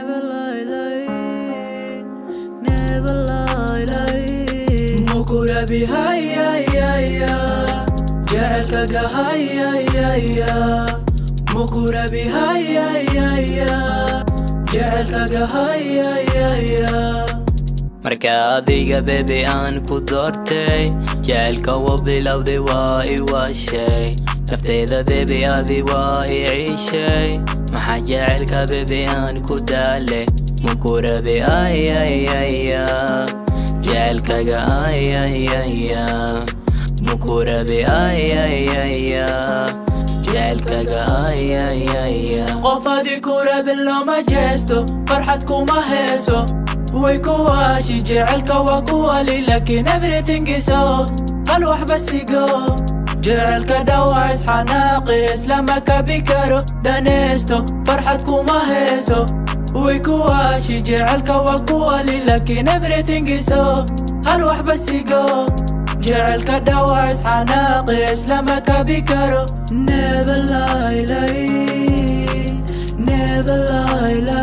never lie, lie, never lie, lie. Mukura bi hay, jacelkaga hay, mukura bi hay, jacelkaga hay. marka adiga baby aan ku doortay jacelka waa bilowday waa I waashay naftayda baby adi waa I ciishay maxaa jacelka baby aan ku daalay mukura bi jacelkaga mukura bi jacelkaga qof adi kura biloma jeesto farxad kuma heeso way kuwaashi jacelka waa kuwali laakiin everything is all hal wax bas igo jacelka dhawac isxanaaqis lama kabi karo daneysto farxad kuma heeso way kuwaashi jacelka waa kuwali laakiin everything is all hal wax bas igo jacelka dhawac isxanaaqis lama kabi karo never lie, lie, never lie, lie.